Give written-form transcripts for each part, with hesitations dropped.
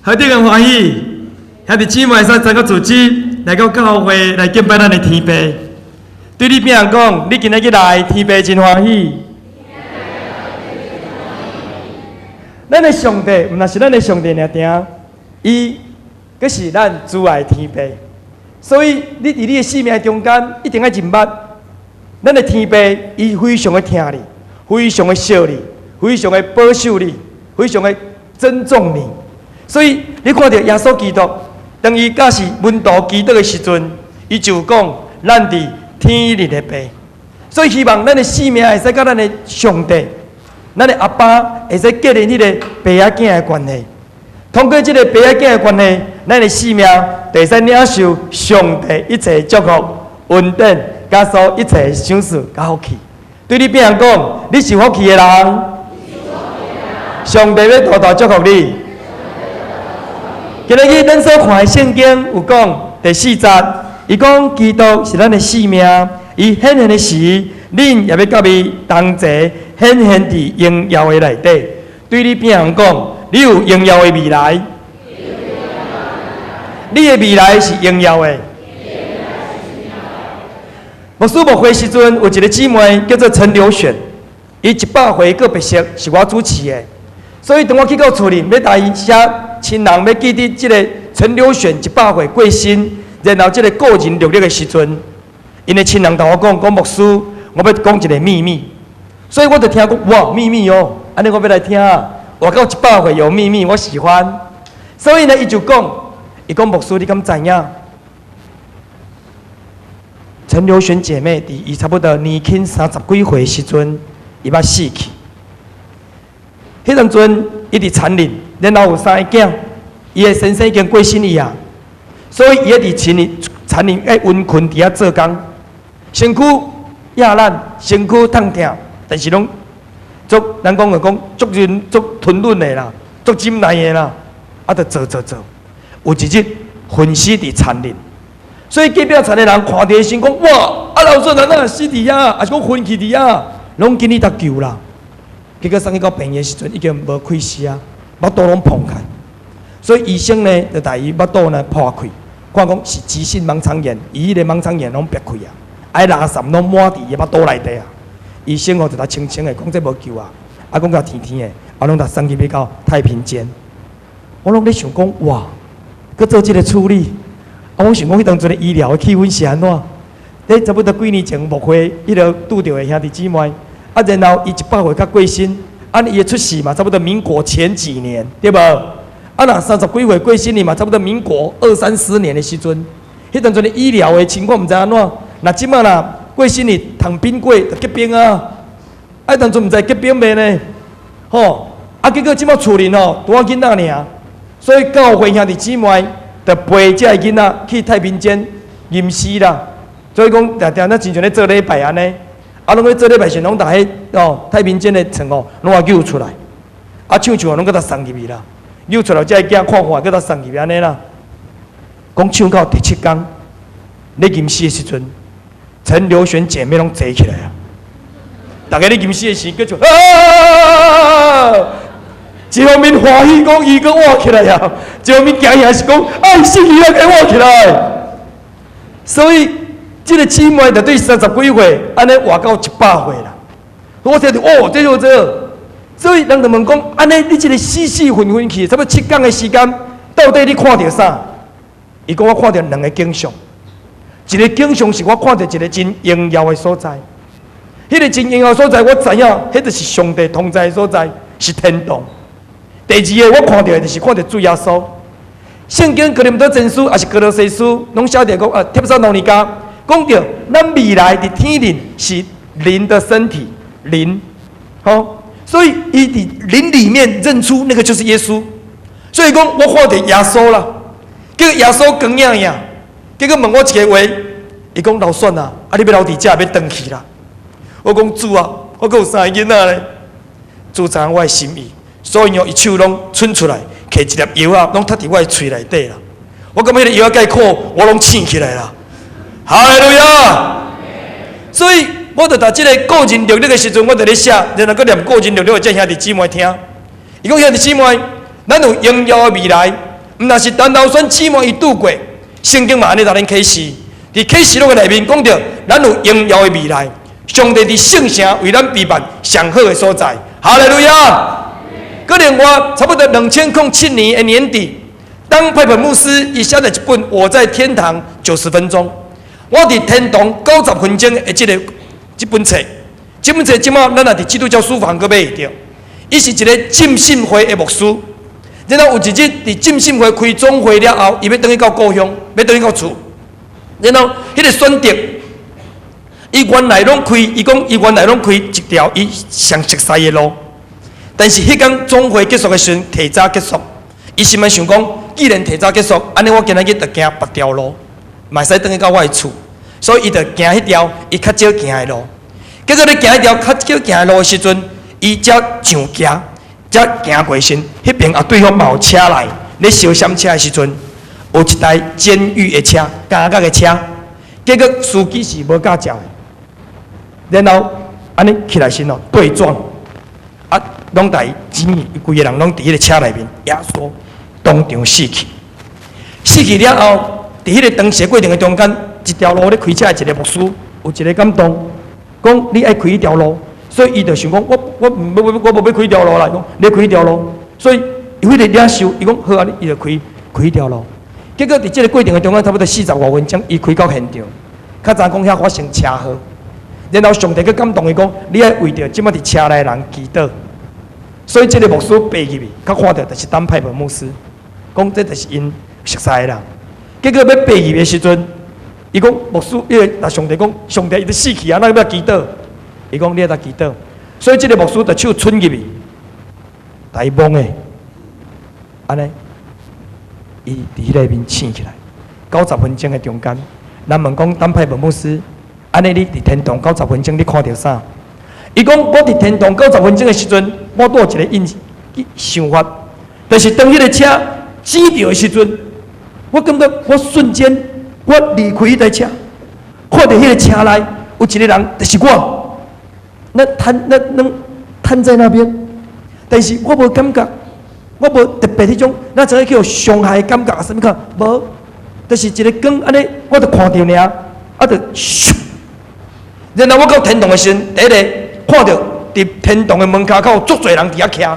何等个欢喜！兄弟姊妹使参加组织来到教会来敬拜咱的天父。对你边人讲，你今日来，天父真欢喜。咱的上帝，毋那是咱的上帝尔定，伊阁是咱主爱天父。所以你伫你的生命中间，一定要认捌，咱的天父，伊非常的听你，非常的惜你，非常的保守你，非常的尊重你。所以你看到耶稣基督，当伊假是门徒基督的时阵，伊就讲咱伫天里的爸。所以希望咱的生命会使甲咱的上帝，咱的阿爸会使建立迄个爸仔囝的关系。通过这个爸仔囝的关系，咱的生命就会使领受上帝一切祝福、恩典，加所一切赏赐甲福气。对你边人讲，你是福气的人，上帝要大大祝福你。今日咱所看的圣经有讲第4节，伊讲基督是咱的生命，伊显现的时，恁也要甲伊同齐显现伫荣耀的内底。对你边人讲，你有荣耀的未来，你的未来是荣耀的。牧师牧会时阵，有一个姊妹叫做陈流璇，伊100回个别色是我主持的，所以当我去到厝里，要带伊写亲人要记伫即个陈流璇100回过身，然后即个个人历历的时阵，因的亲人同我讲牧师，我要讲一个秘密，所以我就听讲哇秘密哦，安尼我要来听啊。我到100回有秘密，我喜欢。所以呢，伊就讲，伊讲牧师，你敢知影？陈流璇姐妹伫伊差不多年轻30几岁时阵，伊捌死去。迄阵阵，伊伫残忍，然后有3个囝，伊的先生已经过身去啊，所以伊伫残忍爱温困伫遐做工，身躯亚烂，身躯痛痛，但是拢咱讲就讲足忍足吞忍的啦，足忍耐的啦，啊，就做。有一日昏死伫残忍，所以隔壁残的人看到心讲哇，啊老孙哪能死伫遐，还是讲昏去伫遐，拢紧哩搭救啦。结果送去到病院时阵，已经无开视啊，腹肚拢膨开，所以医生呢就带伊腹肚呢破开，看讲是急性盲肠炎，伊迄个盲肠炎拢憋开啊，啊垃圾拢满伫伊腹肚内底啊。医生就他清清的讲这无救啊，啊讲甲天天的，啊拢甲送去到太平间。我拢咧想讲哇，佮做这个处理，啊我想讲迄当阵的医疗的气氛是安怎？迄差不多几年前牧会，迄个拄着的兄弟姊妹，啊然后伊100岁较过身，啊伊的出世嘛，差不多民国前几年，对无？啊若30几岁过身哩嘛，差不多民国20、30年的时阵，迄当阵的医疗的情况毋知安怎？那即马啦。过身哩，糖冰过就结冰啊！啊，当初毋知结冰袂呢，吼！啊，结果即马厝里吼拄仔囡仔尔，所以教会兄弟姊妹就陪这个囡仔去太平间吟诗啦。所以讲，常常咱亲像咧做礼拜安尼，啊，拢咧做礼拜时，拢逐个太平间的床拢啊揪出来，啊唱拢搁他送入去啦，揪出来这个囝看搁他送入去安尼啦。讲唱到第7天，咧吟诗的时阵。陈流璇姐妹拢坐起来啊！大家咧吟诗的时，叫做啊！一方面欢喜讲伊个活起来啊，一方面惊也是讲哎，死去了给活起来。所以这个姊妹就对30几岁，安尼活到100岁啦。我听着哦，这就这，所以人就问讲，安尼你这个死混混去，差不多7天的时间，到底你看到啥？伊讲我看到2个景象。一个景象是我看到一个真荣耀的所在，迄个真荣耀所在，我知影，迄就是上帝同在的所在，是天堂。第2个我看到的就是看到主耶稣。圣经哥林多前书也是哥罗西书，拢写着讲帖撒罗尼迦讲到，咱未来的天灵是灵的身体，灵，所以伊伫灵里面认出那个就是耶稣。所以讲我看到耶稣啦，叫耶稣光影影。结果问我一个话，伊讲老孙啊，你要留伫遮，要回去啦。我讲主啊，我阁有3个囡仔咧。主知影我的心意，所以伊手拢伸出来，摕一粒药啊，拢插伫我的喙内底啦。我感觉迄个药介苦，我拢醒起来啦。哈利路亚！所以我就读这个个人历历的时阵，我就咧写，然后搁念个人历历，这兄弟姊妹听。伊讲兄弟姊妹，咱有荣耀的未来，毋若是单头选姊妹伊拄过，圣经嘛安尼甲恁启示，伫启示录的内面讲到，咱有荣耀的未来，上帝伫圣城为咱备办上好的所在。哈利路亚！搁另外，差不多2007年的年底，当派本牧师伊写了一本《我在天堂90分钟》，我伫天堂90分钟的这本册，这本册即马咱也伫基督教书房搁买得到。伊是一个浸信会的牧师，然后有一日伫浸信会开总会了后，伊要转去到故乡，要转去到厝，然后迄个选择，伊原来拢开一条伊上熟悉的路，但是迄天总会结束的时阵提早结束，伊心内想讲，既然提早结束，安尼我今仔日就行别条路，嘛使转去到我的厝，所以伊就行迄条伊较少行的路。结果咧行迄条较少行的路的时阵，伊才上行，才行过身，迄边啊对方嘛有车来，咧烧闪车的时阵，有一台监狱的车，加甲的车，结果司机是无驾照的，然后安尼起来身哦对撞，啊，拢台钱，规个人拢伫迄个车内面压缩，当场死去。死去了后，伫迄个当时过程的中间，一条路咧开车的一个牧师有一个感动，讲你爱开一条路。所以伊就想讲，我无要开条路啦，讲你开条路，所以有迄个领袖，伊讲好啊，伊就开条路。结果伫即个过程的中间，差不多45分钟，伊开到现场，较早讲遐发生车祸，然后上帝去感动伊讲，你爱为着即摆伫车内人祈祷。所以即个牧师爬入去，较看到就是单派本牧师，讲这就是因熟悉的人。结果要爬入去的时阵，伊讲牧师，因为那上帝讲，上帝伊都死去啊，那要祈祷。伊讲你在祈祷，所以这个牧师就手伸入去，大蒙的，安尼，伊伫迄个面醒起来，90分钟的中间，咱问讲单派本牧师，安尼你伫天堂90分钟你看到啥？伊讲我伫天堂90分钟的时阵，我都有一个想法，就是当迄个车驶着的时阵，我感觉我瞬间我离开迄台车，看到迄个车内有一个人，就是我。那瘫在那边，但是我无感觉，我无特别迄种，那怎个叫伤害感觉啊？什么看？无，就是一个光安尼，我就看到尔，啊就咻，然后我到天堂的时阵，第一个看到伫天堂的门口口足侪人伫遐徛，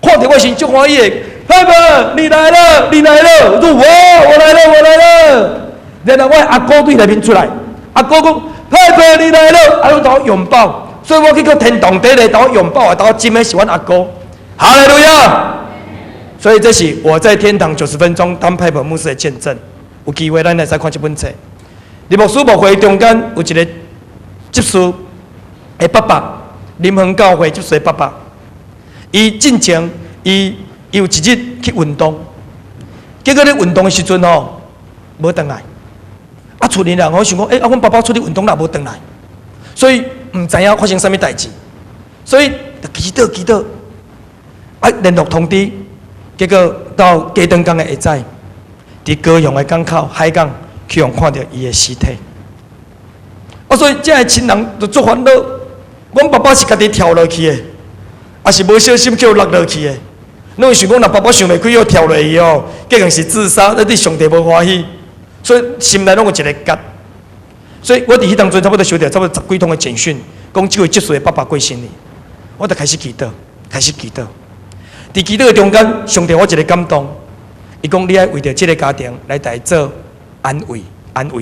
看到我时足欢喜的，爸爸你来了，你来了，我说我来了，我来了，然后我阿哥对内面出来，阿哥讲爸爸你来了，啊，我同拥抱。所以我去到天堂第一个，同我拥抱啊，同我亲的是阮阿哥，哈利路亚！所以这是我在天堂90分钟当派本牧师的见证。有机会咱来再看这本册。林牧师牧会中间有一个执事的爸爸，林恒教会执事的爸爸，伊进前伊有一日去运动，结果咧运动的时阵吼，无回来。啊，厝里人我想讲，啊，阮爸爸出去运动啦，无回来，所以。唔知影发生啥物代志，所以就祈祷，啊联络通知，结果到加长港的下早，伫高雄的港口海港去用看到伊的尸体。啊，所以这个亲人就足烦恼，阮爸爸是家己跳落去的，还是无小心叫落落去的？侬会想讲，若爸爸想袂开要跳落去哦，竟然是自杀，那对上帝无欢喜，所以心内拢有一个结。所以我伫迄当中差不多收到差不多10几通的简讯，讲这位接水的爸爸过身了，我就开始祈祷。伫祈祷的中间，上帝我一个感动，伊讲你爱为着这个家庭来代做安慰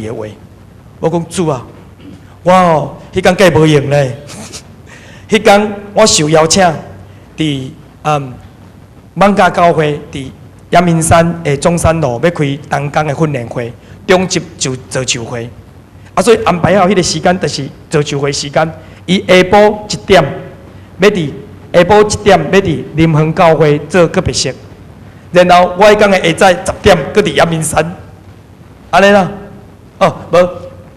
的话。我讲主啊，我哦，迄天计无用咧，迄天我受邀请伫艋舺教会伫阳明山的中山路要开东港的训练会，中级就做球会。啊，所以安排好迄个时间，就是做球会时间。伊下晡1点要伫林恒教会做个别式，然后我迄天的下早10点搁伫阳明山，安尼啦。哦，无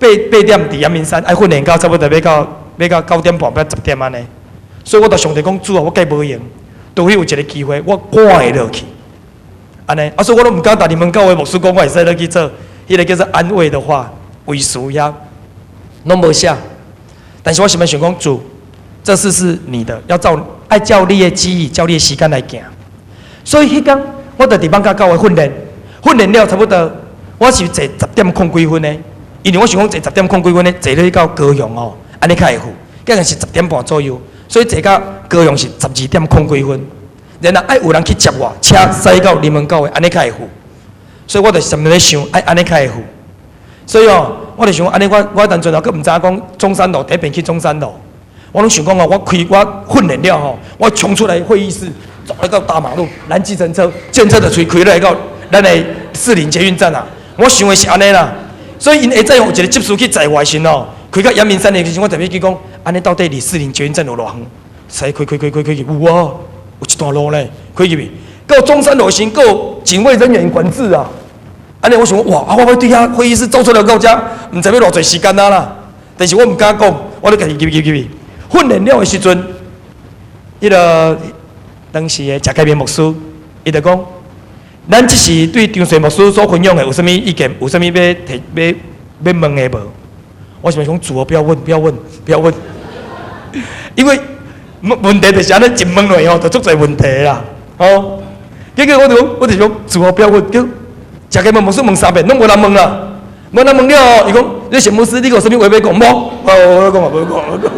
8点伫阳明山，爱训练到差不多要到9点半，要10点安尼。所以我就上帝讲主啊，我计无用，除非有一个机会，我赶会落去。安尼，所以我都唔敢打林恒教会牧师讲，我会使落去做迄个叫做安慰的话。为属呀，拢无写，但是我心里想讲主，这事是你的，要照你的旨意，照你的时间来行。所以迄天我就伫艋舺教会训练，训练了差不多，我是坐10点空几分呢？因为我想讲坐10点空几分呢，坐咧到高雄哦，安尼较会赴，竟然是10点半左右，所以坐到高雄是12点空几分。然后爱有人去接我，车驶到林门口的，安尼较会赴。所以我就上面咧想，爱安尼较会赴。所以哦，我就想安尼，我单纯哦，佫毋知影讲中山路第一遍去中山路，我拢想讲哦，我训练了吼，我冲出来会议室，走来到大马路，拦计程车，计程车就开来到咱的士林捷运站啊。我想的是安尼啦，所以因下载有一个技师去载我的时候，开到阳明山的时候，我特别去讲，安尼到底离士林捷运站有偌远？使开去，有啊，有一段路呢，开入去，到中山路时，有警卫人员管制啊。安尼我想哇，我要对遐会议室走出来到遮，毋知要偌济时间啊啦。但是我毋敢讲，我咧家己入去。训练了的时阵，迄个当时的贾开明牧师，伊就讲，咱即是对张水牧师所分享的有啥物意见，有啥物要问的无？我想讲，主哦，不要问，因为问题就是安尼一问落吼，就足侪问题啦。哦，结果我就讲，主哦，不要问，叫贾开明牧师问3遍，拢无人问啦。无人问了，伊讲，你陈牧师，你有啥物话要讲无？我讲。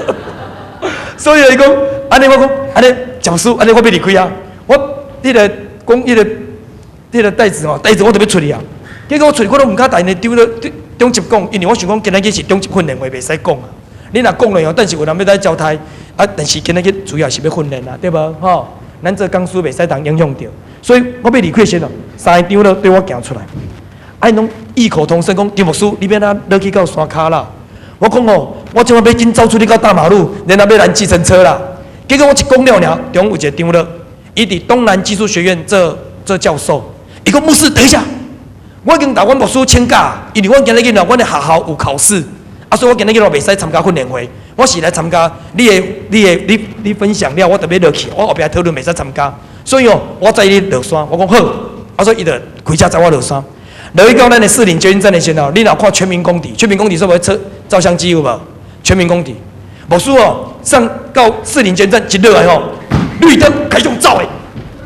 所以伊讲，安尼我讲，安尼讲书，安尼我要离开啊！我迄个讲迄个袋子我就要出去啊！结果我出去，我都唔敢带呢，丢了中集讲，因为我想讲今仔日是中集训练话，袂使讲啊。你若讲了哦，但是有人要来交代啊，但是今仔日主要是要训练啊，对无？吼，咱这讲书袂使当影响到，所以我要离开先咯，3张了对我行出来，啊，拢异口同声讲，张牧师，你要哪落去到山骹啦？我讲哦，我今晚要紧走出去到大马路，然后要拦计程车啦。结果我一讲了呢，中有一个张乐，伊伫东南技术学院做教授。伊讲牧师，等一下，我已经甲阮牧师请假，因为阮今日囡仔，阮的学校有考试，啊，所以我今日囡仔袂使参加训练会。我是来参加你分享了，我特别落去，我后壁讨论袂使参加。所以哦，我载你落山，我讲好，啊，所以伊就开车载我落山。落去到咱的士林捷运站的时候，你若看全民公敌，全民公敌说要照相机有无？全民公敌，牧师哦，上到士林捷运站一落来吼，绿灯开始走的，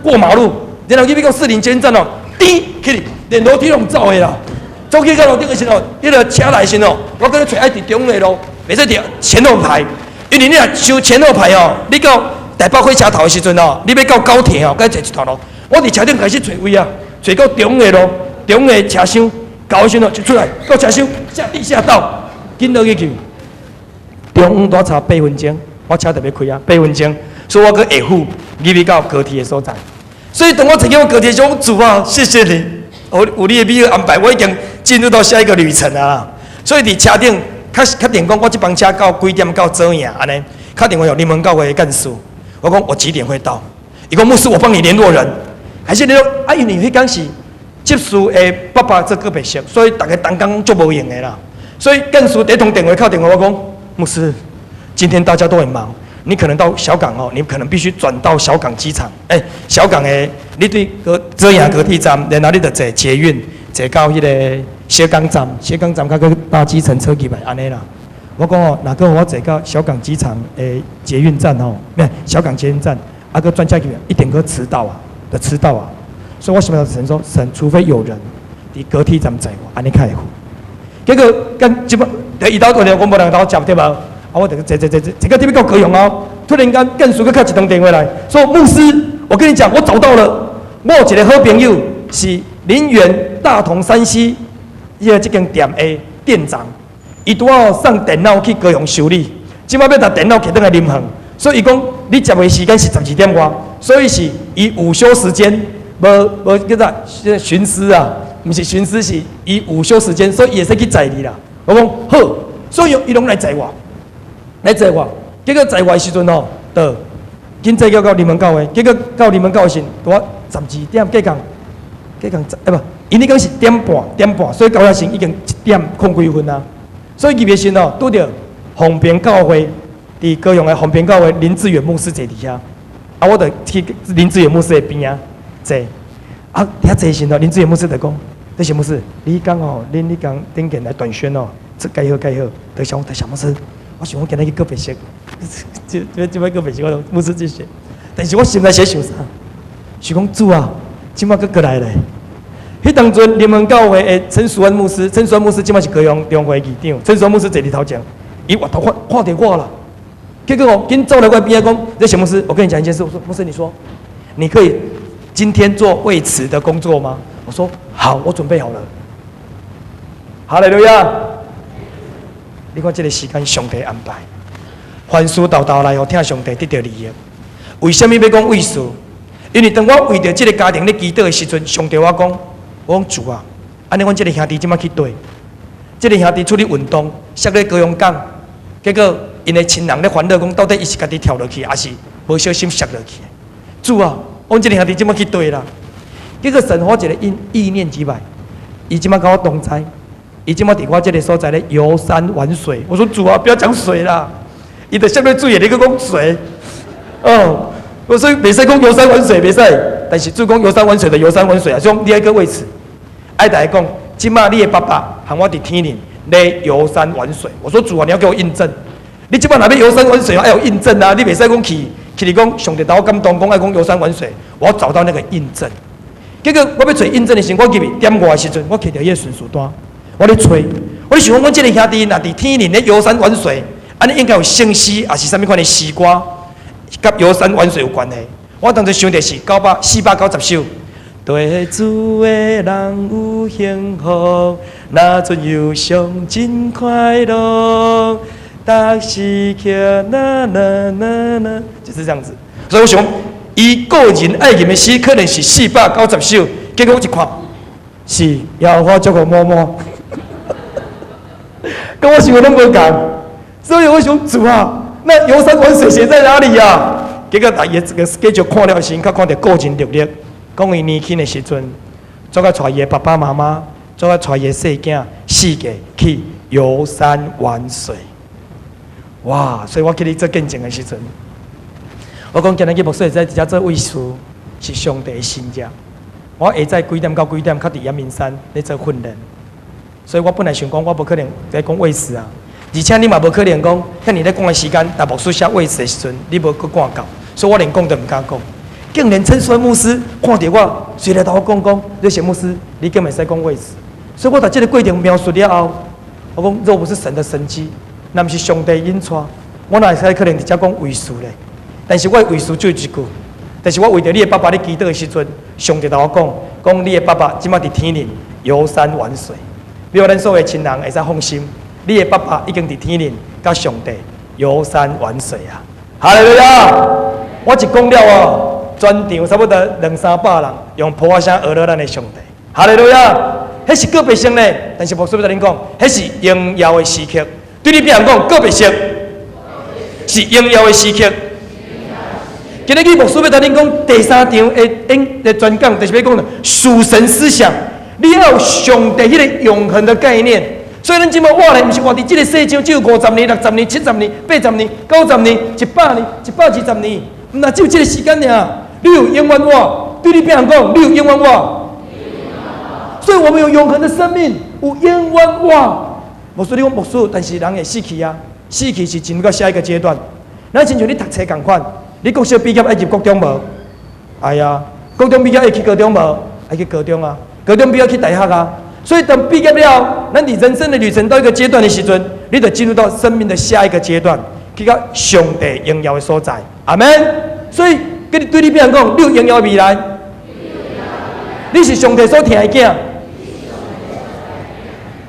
过马路，然后去到士林捷运站哦，滴起，连楼梯拢走的啦。走去到楼顶的时候，迄个车来时候，我搁咧找爱伫中的路，袂使伫前后排，因为你若收前后排哦，你到台北火车头的时阵哦，你要到高铁哦，该坐一段路，我伫车顶开始找位啊，找到中的路。中的车厢，到的时候就出来，到车厢下地下道，紧落去。中午多差8分钟，我车特别开啊，8分钟，所以我搁下午入去到高铁的所在。所以等我坐到高铁上，主啊，谢谢你，有你的美好安排，我已经进入到下一个旅程啊。所以伫车顶，确定讲我这班车到几点到左营安尼，确定我有你们教会的干事，我讲我几点会到？伊讲牧师，我帮你联络人，还是联络？啊，因为迄讲是。技术的爸爸这个白熟，所以大家单工做无用的啦。所以干事第一通电话靠电话，我讲牧师，今天大家都很忙，你可能到小港哦，你可能必须转到小港机场。小港的你对遮阳高铁站，然后你就坐捷运，坐到迄个小港站，小港站较去搭计程车去来安尼啦。我讲哦，若个我坐到小港机场的捷运站哦，小港捷运站，啊个转车去，一定个迟到啊，就迟到啊。所以我想要神说，神除非有人伫高铁站载我，安尼较会赴。结果跟即摆伊到过来，我无人到接对无？啊，我坐到这边到高雄哦，突然间更输个敲一通电话来，说牧师，我跟你讲，我找到了，我有一个好朋友是林园大同山西这间店的店长，伊拄好送电脑去高雄修理，即摆要拿电脑摕倒来临行，所以伊讲你接的时间是12点外，所以是伊午休时间。无叫做巡视啊，毋是巡视，是伊午休时间，所以也是去载你啦。我讲好，所以伊拢来载我，结果载我的时阵吼，就紧载到你们教会，结果到你们教会时，我12点计讲，不，因迄讲是点半，所以到遐时已经1点空几分啊。所以入去时吼，拄着红平教会，伫高雄的红平教会林志远牧师坐伫遐，啊，我就去林志远牧师的边啊。坐啊，遐坐时候，林志远牧师就讲：“这些牧师，你讲哦，你讲顶件来短宣哦，这介好。就想小牧师，我想我今日去个别色，这摆个别色，我牧师去学。但是我心内想啥？是讲主啊，今摆佫过来咧，迄当阵联盟教会的陈淑安牧师，陈淑安牧师即摆是高雄中会议长，陈淑安牧师坐伫头前，伊回头看到我了，结果哦，紧走来我边讲，这小牧师，我跟你讲一件事，我说牧师，你说，你可以今天做为此的工作吗？我说好，我准备好了。哈利路亚！你看这个时间，上帝安排，凡事道来哦，听上帝得到利益。为什么要讲为事？因为当我为着这个家庭咧祈祷的时阵，上帝我讲主啊，安尼阮这个兄弟即摆去对，这个兄弟出去运动，摔咧高雄港，结果因的亲人咧烦恼讲，到底伊是家己跳落去，还是无小心摔落去？主啊，阮这个兄弟即摆去对啦。结果神我一个意念之外，伊即摆甲我同在，伊即摆伫我这个所在咧游山玩水。我说主啊，不要讲水啦，伊就相对注意你个讲水，哦。我说袂使讲游山玩水，袂使。但是主讲游山玩水的游山玩水啊，所以你爱个为此，爱大家讲，即马你的爸爸喊我伫天灵咧游山玩水。我说主啊，你要给我印证。你即马若要游山玩水，要有印证啊！你袂使讲去你讲上帝把我感动，讲爱讲游山玩水，我要找到那个印证。结果我要找印证的时候，我入去点我的时阵，我摕到迄个顺序单，我咧找，我咧想讲，阮即个兄弟若伫天灵咧游山玩水，安尼应该有圣诗，还是啥物款的诗歌？甲游山玩水有关系，我当时想的是490首。对主的人有幸福，那阵忧伤真快乐，逐时刻就是这样子。所以我想，伊个人爱吟的诗可能是490首，结果我一看，是要我做个摸摸，跟我想的拢无共。所以我想主啊。那游山玩水写在哪里呀？结果大爷这个 schedule 看了时，较看到个人历历，讲伊年轻的时阵，做个带伊的爸爸妈妈，做个带伊的细囝、四个去游山玩水。哇！所以我去你做见证的时阵，我讲今日去牧师会在底下做位事，是上帝的心者。我下载几点到几点，较伫阳明山咧做训练。所以我本来想讲，我无可能在讲位事啊。而且你嘛无可能讲，遐尼咧讲的时间，但牧师写位置的时阵，你无去赶到，所以我连讲都唔敢讲。竟然陈栓牧师看到我，随来同我讲，你谢牧师，你根本使讲位置。所以我把这个过程描述了后，我讲若不是神的神迹，那不是上帝引带，我哪会使可能直接讲位数咧？但是我的位数就一句，但是我为着你的爸爸咧祈祷的时阵，上帝同我讲你的爸爸即马伫天灵游山玩水，要咱所有的亲人会使放心。你的爸爸已经伫天灵，甲上帝游山玩水啊！哈利路亚！我一讲了哦，全场差不多200-300人用普话声学了咱的上帝。哈利路亚！迄是个别性呢，但是牧师要甲恁讲，迄是荣耀的时刻。对你别人讲个别性，是荣耀的时刻。今日牧师要甲恁讲第3场的专讲，就是要讲属神思想，你要有上帝迄个永恒的概念。所以咱即摆活咧，毋是活伫即个世上，只有50年、60年、70年、80年、90年、100年、120年，那只有即个时间尔。你有永远活，对你别人讲，你有永远活。所以我们有永恒的生命，有永远活。无说你讲牧师，但是人会死去啊，死去是进入到下一个阶段。咱亲像你读册共款，你国小毕业爱入国中无？哎呀，国中毕业爱去高中无？爱去高中啊，高中毕业去大学啊。所以等毕业了，咱伫人生的旅程到一个阶段的时阵，你就进入到生命的下一个阶段，去到上帝荣耀的所在。阿门。所以跟你对你别人讲，你有荣耀的未来，你是上帝所疼的囝。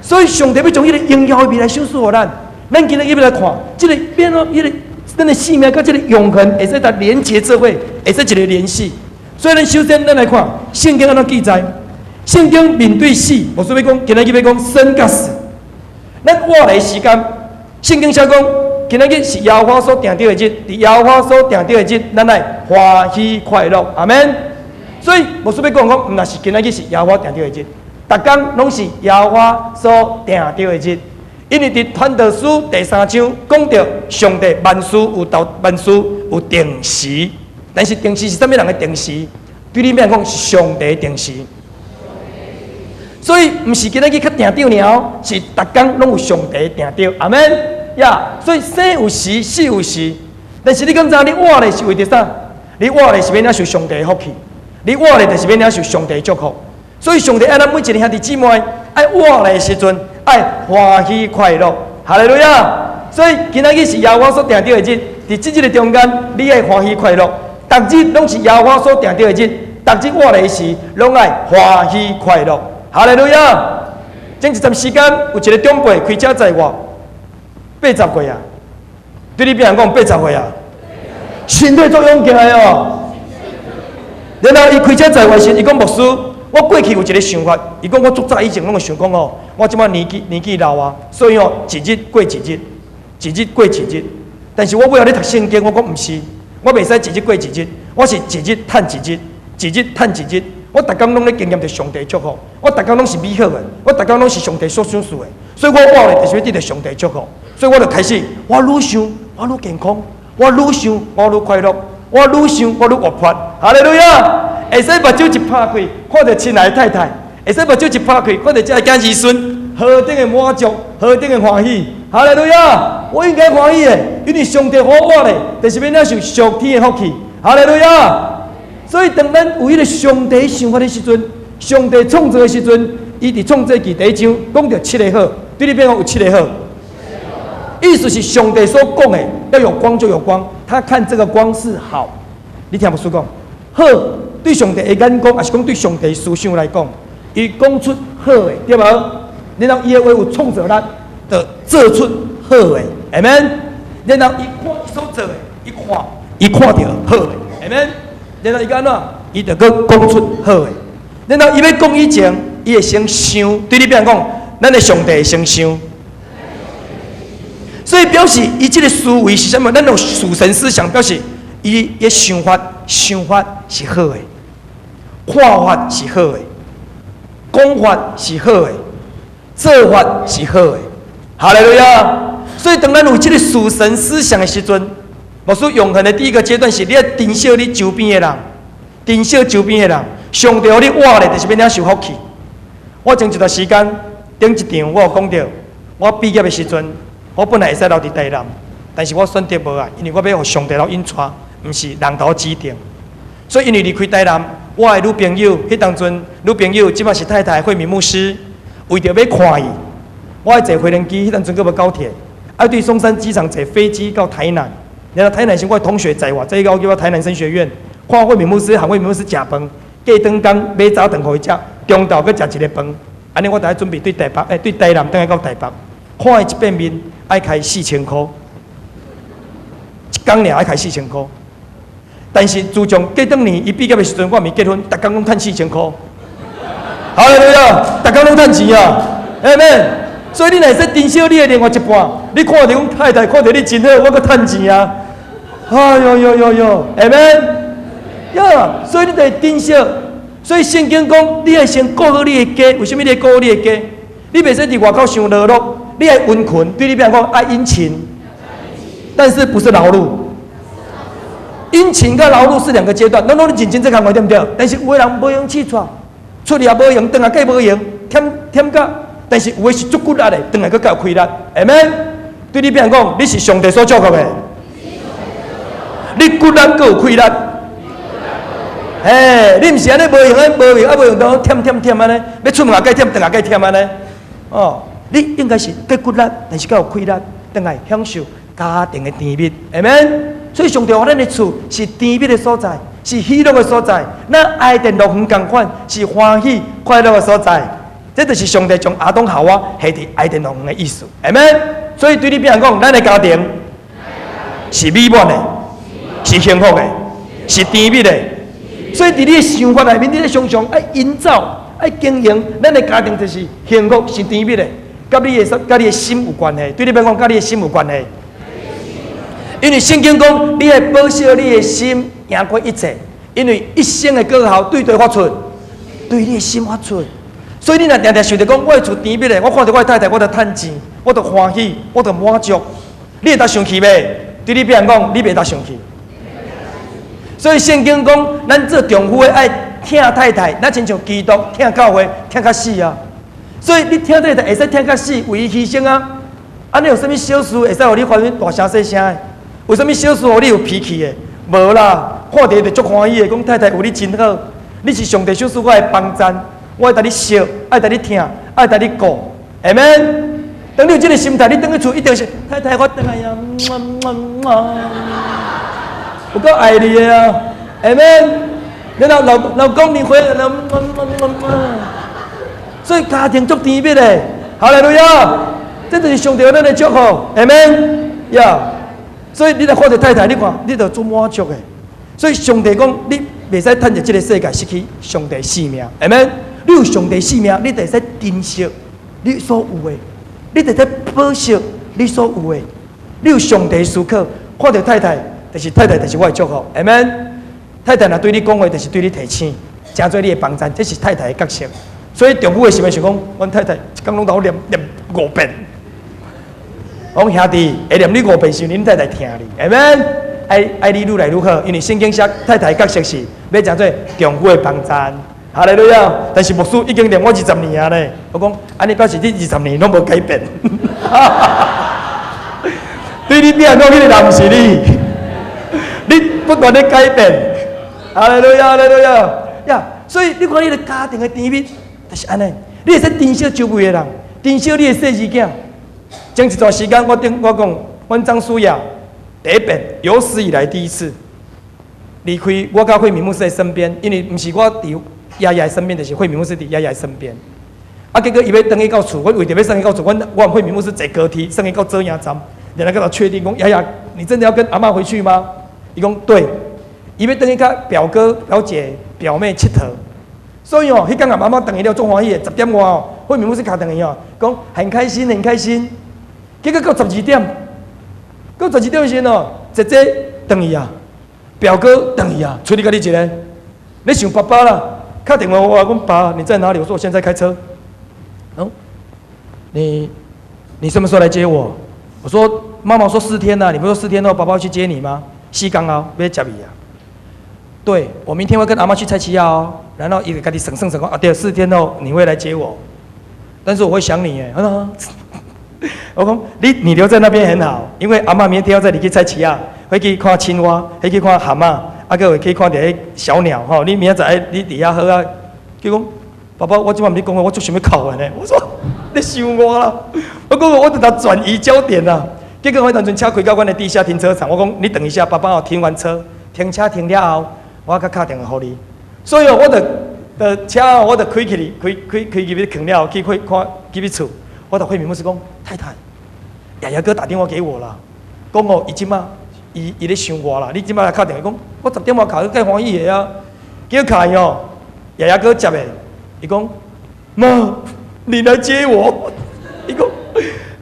所以上帝要将迄个荣耀的未来赏赐予咱。咱今日要来看，这个变咯，迄个咱的性命跟这个永恒，会使它连接做伙，会使一个联系。所以咱首先咱来看圣经安怎记载。圣经面对死，无说要讲，今仔日要讲生甲死。咱活的时间，圣经写讲，今仔日是耶和华所定定的日，伫耶和华所定定的日，咱来欢喜快乐，阿门。所以无说要讲，毋那是今仔日是耶和华定定的日，逐工拢是耶和华所定定的日。因为伫传道书第3章讲到，上帝万事有定时，但是定时是啥物人的定时？对你面讲是上帝的定时。所以，毋是今仔日较定着了，是逐工拢有上帝定着，阿门呀。所以生有时，死有时。但是你敢知你活咧是为着啥？你活咧是要领受上帝的福气，你活咧就是要领受上帝的祝福。所以上帝爱咱每一个兄弟姊妹，爱活来的时阵，爱欢喜快乐。哈利路亚！所以今仔日是耶和华所定定的日，伫即日的中间，你爱欢喜快乐。逐日拢是耶和华所定定的日，逐日活来时拢爱欢喜快乐。哈利路亚！前一阵时间有一个长辈开车载我，80岁啊，对你别人讲80岁啊，身体作用起来哦。然后伊开车载我时，伊讲牧师，我过去有一个想法，伊讲我足早以前拢会想讲哦，我即摆年纪老啊，所以哦一日过一日，一日过一日。但是我尾后咧读圣经，我讲毋是，我袂使一日过一日，我是一日趁一日，一日趁一日。我逐工拢咧经验着上帝祝福，我逐工拢是美好的，我逐工拢是上帝所赏赐的，所以我活咧就是要得到上帝祝福，所以我就开始，我愈想我愈健康，我愈想我愈快乐，我愈想我愈活泼。哈利路亚！会使目睭一拍开，看到亲爱的太太；会使目睭一拍开，看到这个囝儿孙，何等的满足，何等的欢喜！哈利路亚！我应该欢喜的，因为上帝好我咧，就是要领受上天的福气。哈利路亚！所以，当咱有迄个上帝想法的时阵，上帝创造的时阵，伊伫创造记第1章讲到7个好，对你变讲有7个好。意思是上帝所讲的，要有光就有光，他看这个光是好。你听牧师讲，好对上帝的眼光，也是讲对上帝的思想来讲，伊讲出好的，对无？然后伊的话有创造力，就做出好的，阿门。然后伊看伊所做的，伊看到好的，阿门。然后伊安怎？伊就搁讲出好诶。然后伊要讲以前，伊会先想，对你别人讲，咱的上帝会先想。所以表示伊即个思维是什么？咱有属神思想，表示伊的想法是好诶，看法是好诶，讲法是好诶，做法是好诶。哈利路亚！所以当咱有即个属神思想的时阵，牧师永恒的第一个阶段是，你要珍惜你周边的人，珍惜周边的人。上帝予你活咧，就是要领受福气。我前一段时间顶一场，我有讲到，我毕业的时阵，我本来会使留伫台南，但是我选择无啊，因为我要互上帝引带，毋是人头指定。所以因为离开台南，我的女朋友，迄当阵女朋友即摆是太太慧敏牧师，为着要看伊，我爱坐飞轮机，迄当阵佫无高铁，爱对松山机场坐飞机到台南。然后台南是我同学载我，这个我叫我台南神学院，看慧敏牧师，喊慧敏牧师食饭，过顿工买早顿互伊食，中昼搁食一个饭，安尼我就准备对台北，对台南，等下到台北，看伊一遍面爱开4000块，一工尔爱开4000块。但是自从过2年伊毕业的时阵，我未结婚，逐工拢趁4000块。好了对啊，逐工拢趁钱啊，阿们。所以你若说珍惜你的另外一半，你看到阮太太看到你真好，我搁趁钱啊！哎哟，阿们，呀，所以你得珍惜。所以圣经讲，你要先顾好你的家，为什么你要顾好你的家？你袂使伫外口想乐乐，你爱温困，对你别人讲爱殷勤，但是不是劳碌。殷勤跟劳碌是2个阶段，咱拢认真这行为对不对？但是有的人无勇气出力也无用，转来计无用，添甲。但是有的是足骨力的，转来佫较有气力，下面对你别人讲，你是上帝所祝福的，你骨力佫有气力，你毋是安尼无用，无用到添安尼，要出门也该添，转来该添安尼，哦，你应该是佫骨力，但是佫有气力，转来享受家庭的甜蜜，下面，所以上帝予咱的厝是甜蜜的所在，是喜乐的所在，咱爱电乐园同款，是欢喜快乐的所在。这就是上帝将亚当夏娃下伫爱甸园的意思，阿们。所以对你别人讲，咱的家庭是美满的，是幸福的，是甜蜜的。所以伫你的想法内面，你咧常常爱营造、爱经营，咱的家庭就是幸福、是甜蜜的，甲你的心有关系。对你别人讲，甲你的心有关系。因为圣经讲，你要保守你的心，赢过一切。因为一生的果效对谁发出？对你的心发出。所以你若常常想着讲，我的厝甜蜜的，我看到我的太太，我就趁钱，我就欢喜，我就满足。你会当生气袂？对你别人讲，你袂当生气。所以圣经讲，咱做丈夫的爱疼太太，咱亲像基督疼教会，疼到死啊。所以你疼太太会使疼到死，为伊牺牲啊。安尼有啥物小事会使互你发生大声细声的？有啥物小事互你有脾气的？无啦，看到就足欢喜的，讲太太有你真好，你是上帝小事我的帮赞。我爱带你笑，爱带你听，爱带你顾，下面。当你有这个心态，你回去厝一定是太太，我回来呀，我够爱你的啊，下面。然后老公你回来了，所以家庭足甜蜜的，哈利路亚，这就是上帝咱的祝福，下面呀。所以你来看到太太，你看你就做满足的。所以上帝讲，你袂使趁着这个世界失去上帝性命，下面。你有上帝性命，你就会使珍惜你所有的。你得在保守你所有的，你有上帝思考，看到太太，就是太太，就是我的祝福，阿门。太太若对你讲话，就是对你提醒，真做你的帮衬，这是太太的角色。所以丈夫的想法想讲，阮太太一天拢头念5遍，我讲兄弟会念你5遍是恁太太听你，阿门。爱你愈来愈好，因为圣经写太太的角色是要真做丈夫的帮衬。哈利路亚！但是牧师已经念我20年啊咧，我讲安尼表示你20年拢无改变。对你变讲迄个人毋是你，你不断的改变。哈利路亚，哈利路亚呀！所以你看你的家庭的甜蜜，就是安尼。你会使珍惜周围的人，珍惜你的细儿囝。前一段时间我讲，阮张书雅第一遍有史以来第一次离开我甲惠民牧师的身边，因为毋是我伫爷爷身边，就是惠民牧师伫爷爷身边。啊，结果伊要登去到厝，我为着要送去到厝，我惠民牧师坐高铁送去到遮阳站，然后跟他确定讲：爷爷，你真的要跟阿嬷回去吗？伊讲对，伊要登去甲表哥、表姐、表妹佚佗。所以哦，迄天阿嬷登去了，足欢喜的，10点外哦，惠民牧师敲登去哦，讲很开心，很开心。结果到12点，到12点时哦，姐姐登去啊，表哥登去啊，找你甲你一个，你想爸爸啦？打电话我讲爸，你在哪里？我说我现在开车。你什么时候来接我？我说妈妈说4天了，你不是说4天后爸爸要去接你吗？4天后要接你啊？对，我明天会跟阿妈去菜市亚哦。然后一个跟你省啊，对，4天后你会来接我，但是我会想你耶。我讲你留在那边很好，因为阿妈明天要再离去菜市亚，会去看青蛙，会去看蛤蟆。啊，个会去看到小鸟吼，你明仔载你伫遐好啊？佢讲，爸爸，我今晚唔你讲话，我就想要哭的呢。我说，你想我啦？我讲我得他转移焦点啦。结果我当阵车开到阮的地下停车场，我讲你等一下，爸爸哦，停完车，停车停了后，我甲打电话给你。所以我的车我就开起开入去坑了，去看入去厝，我就惠民牧师讲，太太，爷爷哥打电话给我了，讲哦，伊即马。伊咧想我啦，你即摆来敲电话讲，我10点外敲，介欢喜的啊！叫敲伊哦，爷爷哥接的，伊讲妈，你来接我。伊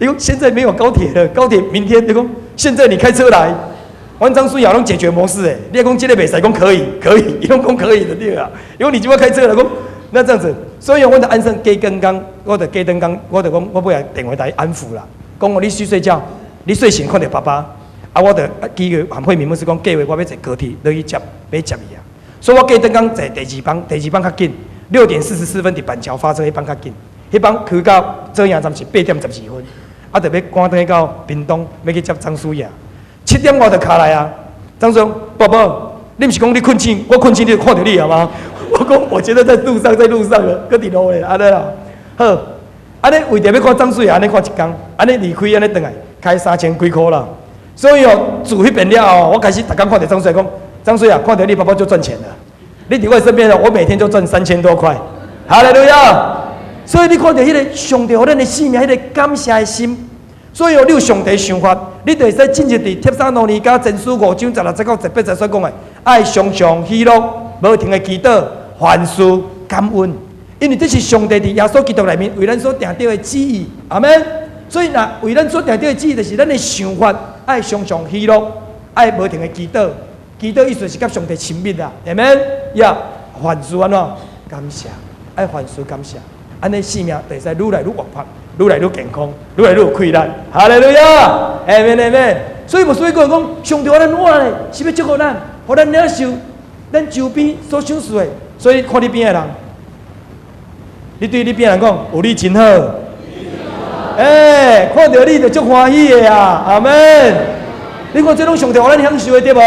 讲现在没有高铁了，高铁明天。伊讲现在你开车来，阮张书雅拢解决模式诶。你讲这个袂使讲可以，伊拢讲可以的对啊。因为你即摆开车来讲，那这样子，所以阮就安生加更刚，我就讲，我尾来电话来安抚啦，讲哦你去睡觉，你睡醒看到爸爸。啊，我着记个含惠民牧师讲，计划我要坐高铁落去接伊啊。所以我计等讲坐第二班较紧，6点44分伫板桥发车，迄班较紧，迄班去到遮阳站是8点12分，啊，着要赶转去到屏东，要去接张书雅。7点我就卡来啊，张叔，宝宝，你毋是讲你困醒，我困醒你就看到你好吗？我讲我觉得在路上了，搁伫路诶，安尼啦。好，安尼为着要看张书雅，安尼看一天，安尼离开安尼转来，开3000几块啦。所以哦，住迄边了哦，我开始逐天看到张水讲，张水啊，看到你爸爸就赚钱了。你伫我身边了，我每天就赚3000多块。哈利路亚！所以你看到迄个上帝互咱的性命，迄个感谢的心。所以哦，你有上帝想法，你就会使进入伫帖撒罗尼迦前书5章16节到18节所讲的，爱常常喜乐，无停的祈祷，凡事感恩，因为这是上帝伫耶稣基督内面为咱所定定的旨意。阿门。所以若为咱所定定的旨意，就是咱的想法。爱常常喜乐，爱无停的祈祷，祈祷意思是甲上帝亲密啦，下面呀，凡事安怎感谢，爱凡事感谢，安尼生命会使愈来愈活泼，愈来愈健康，愈来愈有快乐。哈利路亚，下面。所以无所以讲，上帝我咱活咧，是要祝福咱，互咱领受咱周边所享受的。所以看你边的人，你对你边人讲，有你真好。看到你就足欢喜的啊！阿门。你看这种上帝互咱享受的对无？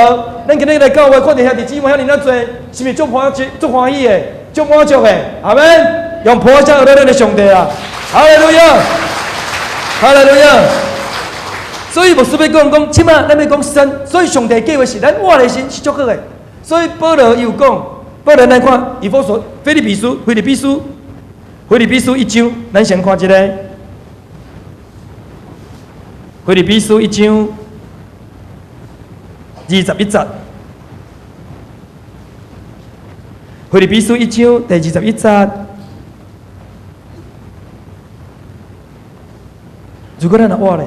咱今日来教会看到兄弟姊妹遐尼那多，是毋是足欢喜的、足满足的？阿门。用普世而来咱的上帝啊！哈利路亚，哈利路亚。所以牧师要讲，即马咱要讲神，所以上帝计划是咱活的神是足好的。所以保罗又讲，保罗咱看以弗所、腓立比书1章，咱先看一个。腓立比书1章21节。腓立比书1章第21节。如果咱若活咧，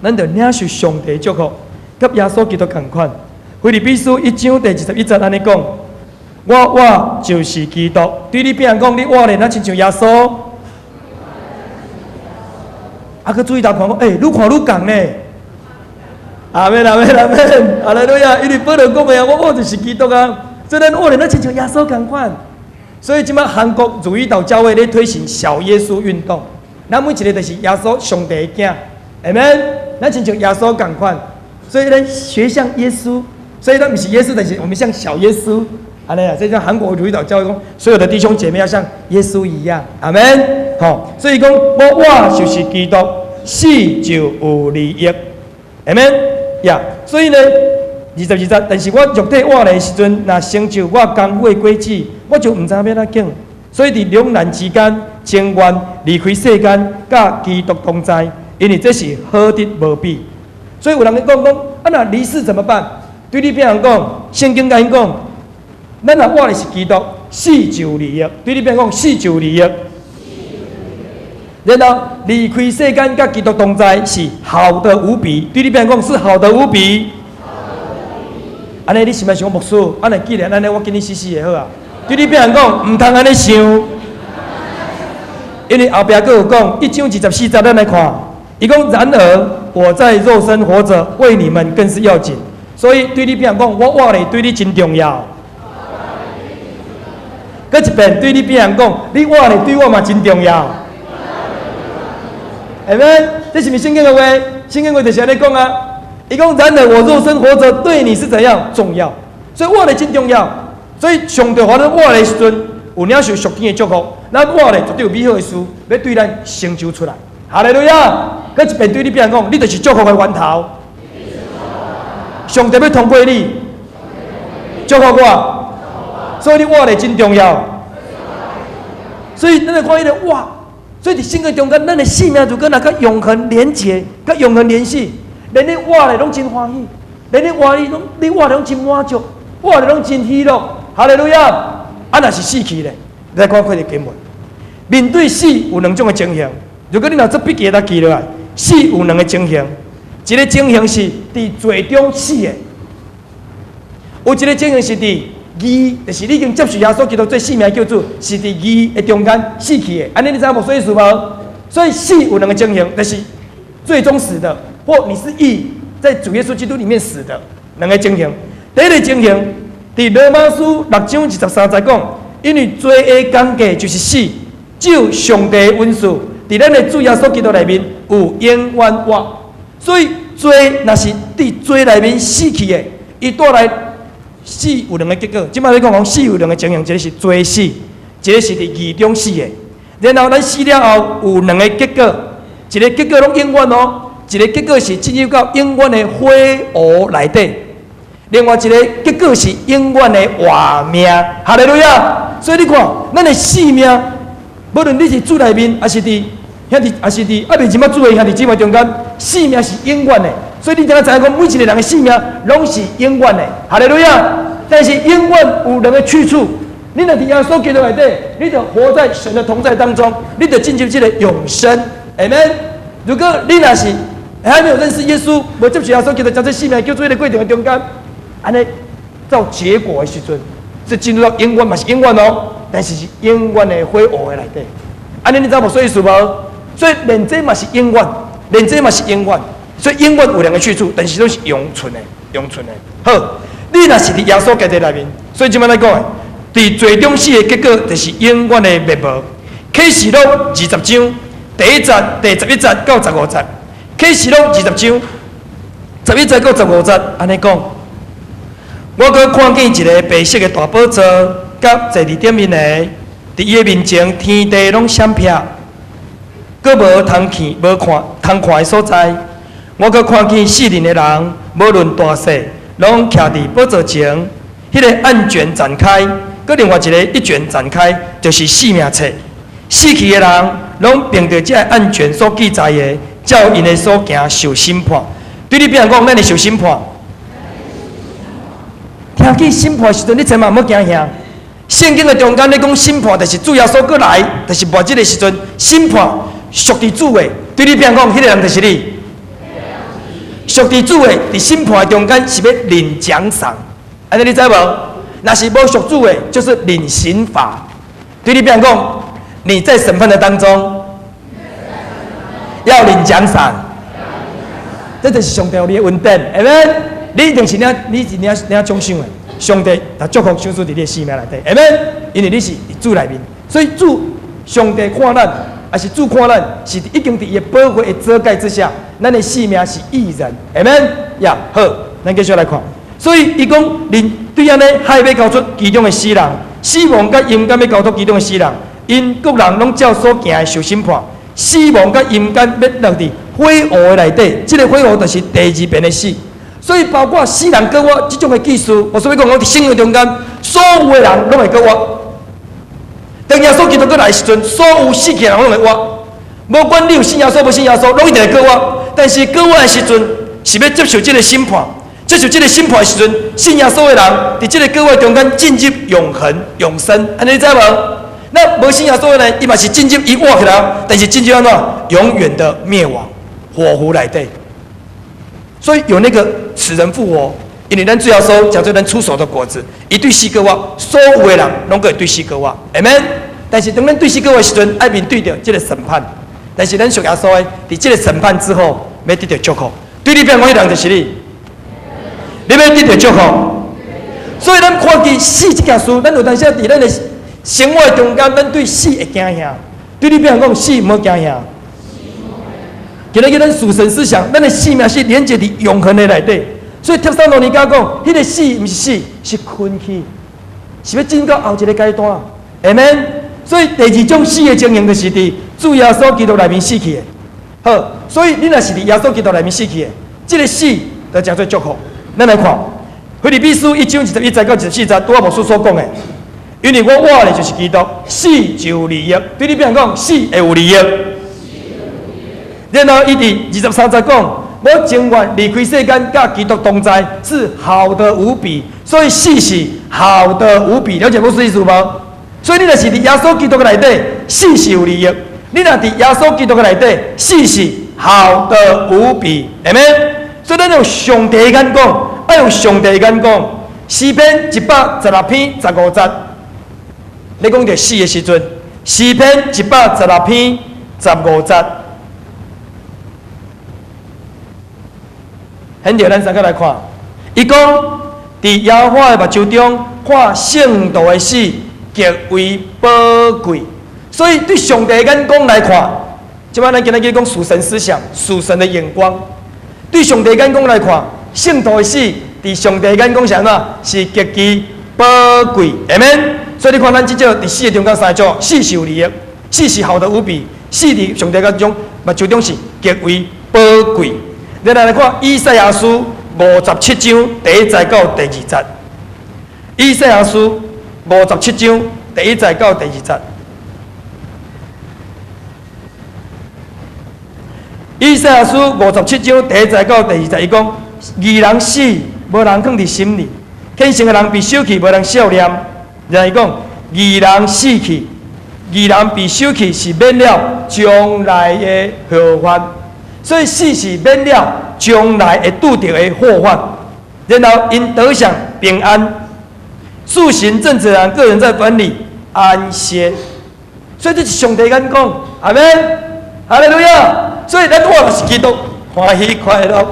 咱就领受上帝祝福，甲耶稣基督同款。腓立比书1章第21节安尼讲：我就是基督。对你别人讲，你活咧，那亲像耶稣。啊，佮注意头看讲，愈看愈共呢。阿门，阿门，阿门，哈利路亚！因为保罗讲的啊，我就是基督啊，所以咱活咧，那亲像耶稣同款。所以即摆韩国如意岛教会咧推行小耶稣运动。咱每一个就是耶稣上帝的囝，阿门。咱亲像耶稣同款，所以咱学像耶稣，所以咱不是耶稣，但是我们像小耶稣，安尼啊。所以像韩国如意岛教会讲，所有的弟兄姐妹要像耶稣一样，阿门。好，所以讲我就是基督，死就有利益，阿门呀。所以呢，22节，但是我肉体活的时阵，若成就我工会轨迹，我就唔知要哪境。所以伫两难之间，情愿离开世间，甲基督同在，因为这是好得无比。所以有人讲啊，那离世怎么办？对你别人讲，圣经甲因讲，咱若活的是基督，死就有利益。对你别人讲，死就有利益。然后离开世间，甲基督同在是好的无比。对你别人讲是好的无比。安尼你是咪想牧师？安尼既然安尼，我今日死就好啊。对你别人讲，唔通安尼想，因为后壁佫有讲1章24节，咱来看。伊讲，然而我在肉身活着，为你们更是要紧。所以对你别人讲，我活咧对你真重要。搁一遍对你别人讲，你活咧对我嘛真重要。下面这是咪圣经的话？圣经话就是安尼讲啊。伊讲，然而我肉身活着，对你是怎样重要？所以活咧真重要。所以上帝予咱活的时阵，有领受属天的祝福，咱活咧绝对有美好的事要对咱成就出来。哈利路亚！搁一遍对你别人讲，你就是祝福的源头。上帝要通过你，祝福我，所以你活咧真重要。所以咱来看迄个哇，所以伫圣经中间，咱的性命就跟那个永恒连结，跟永恒联系，连你活咧拢真欢喜，连你活咧拢真满足，活咧拢真喜乐。哈利路亚！啊，若是死去咧，来看看这经文。面对死有两种的情形。如果你若做笔记，来记落来，死有两个情形。一个情形是伫罪中死的，有一个情形是伫义，就是你已经接受耶稣基督做生命救主，是伫义的中间死去的。安尼你知影无？所以是无？所以死有两个情形，就是最终死的，或你是义，在主耶稣基督里面死的两个情形。第一个情形。伫罗马书6章23节讲，因为罪的工价就是死，只有上帝的恩赐，伫咱的主耶稣基督内面有永远活。所以罪若是伫罪内面死去的，伊带来死有两个结果。即摆咧讲死有两个情形，一个是罪死，一个是伫义中死的。然后咱死了后有两个结果，一个结果拢永远哦，一个结果是进入到永远的火湖内底。另外一个结果是永远的活命，哈利路亚！所以你看，咱的性命，无论你是主内面，还是伫还是伫未前主的兄弟姊妹中间，性命是永远的。所以你才知影讲，每一个人的性命拢是永远的，哈利路亚！但是永远有两个去处，你若伫耶稣基督内底，你就活在神的同在当中，你就进入这个永生，阿门。如果你若是还没有认识耶稣，无接受耶稣基督将这性命救出的过程的中间，安尼照结果的时阵，是进入到永远嘛是永远哦，但是是永远的火湖的内底。安尼你知道无？所以是无？所以连这嘛是永远，连这嘛是永远。所以永远有两个去处，但是都是永存的，永存的。好，你若是伫耶稣基督内面，所以即摆来讲的，伫最终死的结果就是永远的灭亡。启示录20章第1节、第11节到15节，启示录20章11节到15节，安尼讲。我阁看见一个白色的大宝座，甲坐伫顶面的，伫伊的面前，天地拢闪避，阁无通去无通看的所在。我阁看见4人的人，无论大小，拢徛伫宝座前。迄个案卷展开，阁另外一个一卷展开，就是生命册。死去的人，拢凭着这案卷所记载的，照因的所行受审判。对你边讲，咱会受审判。听见审判的时阵，你千万莫惊吓。圣经的中间咧讲审判，就是主耶稣过来，就是末日的时阵，审判属地主的。对你边讲，迄个人就是你。属地主的伫审判的中间是要领奖赏，安尼你知无？若是无属主的，就是领刑罚。对你边讲，你在审判的当中要领奖赏，这就是上帝有你的恩典，下面你一定是领奖赏的。上帝他祝福享受伫你的生命内底，下面因为你是伫主内面，所以主上帝看咱，还是主看咱，是已经伫伊的保护的遮盖之下，咱的生命是义人，下面呀好，咱继续来看。所以伊讲，人对安尼海要交出其中的死人，死亡甲阴间要交出其中的死人，因各人拢照所行的受审判。死亡甲阴间要落伫火湖的内底，这个火湖就是第二遍的死。所以包括死人搁活这种的技术，我所以讲，我伫生命中间，所有的人拢会搁活。当耶稣基督搁来的时阵，所有死去的人拢会活，无管你有信耶稣无信耶稣，拢一定会搁活。但是搁活的时阵，是要接受这个审判。接受这个审判的时阵，信耶稣的人伫这个各位中间进入永恒、永生，安尼你知无？那无信耶稣的人，伊嘛是进入伊活起来，但是进入安怎？永远的灭亡，火湖内底。所以有那个死人复活，因为咱主耶稣讲做咱出手的果子，伊对死各活，所有的人拢会对死各活，阿们。但是当咱对死各活的时阵，爱面对着这个审判。但是咱属耶稣的，伫这个审判之后，要得到祝福。对你变讲，迄人就是你。你要得到祝福，所以咱看见死这件事，咱有当时伫咱的生活中间，咱对死会惊吓。对你别讲死，唔好惊吓。今日咱属神思想，咱的生命是连接伫永恒的内底。所以帖撒罗尼迦讲，迄个死唔是死，是困去，是要进到后一个阶段。阿门。所以第二种死的情形，就是伫主耶稣基督内面死去的。好，所以你若是伫耶稣基督内面死去的，这个死就叫做祝福。咱来看《腓立比书》1章21节到24节，拄我无书所讲的，因为我活的就是基督，死就有利益。对你别人讲，死会有利益。然后伊伫23节讲，我情愿离开世间，甲基督同在，是好的无比。所以死是好的无比，了解我意思无？所以你若是伫耶稣基督的内底，死是有利益；你若伫耶稣基督的内底，死是好的无比。阿们。所以咱用上帝的眼光，要用上帝的眼光。诗篇116篇15节，你讲着死的时阵，诗篇116篇15节，很着咱三个来看。伊讲，伫耶和华的目睭中，看圣道的死极为宝贵。所以对上帝的眼光来看，即摆咱今日讲属神思想、属神的眼光。对上帝眼光来看，圣道的死，伫上帝眼光是安怎？是极其宝贵，阿们。所以你看，咱即种伫死的中间三种，死是有利益，死是好的无比，死伫上帝眼中目睭中是极为宝贵。咱来看以赛亚书57章第1节到第2节。以赛亚书57章第1节到第2节。以赛亚书57章第1节到第2节，伊讲：义人死，无人放伫心里；虔诚的人被收去，无人笑念。然后伊讲：义人死去，义人被收去，是免了将来的祸患。所以死是免了将来会拄到的祸患。然后因得享平安，素行正直的人，个人在坟里安歇。所以这是上帝眼光，阿们，哈利路亚。所以咱活就是基督，欢喜快乐，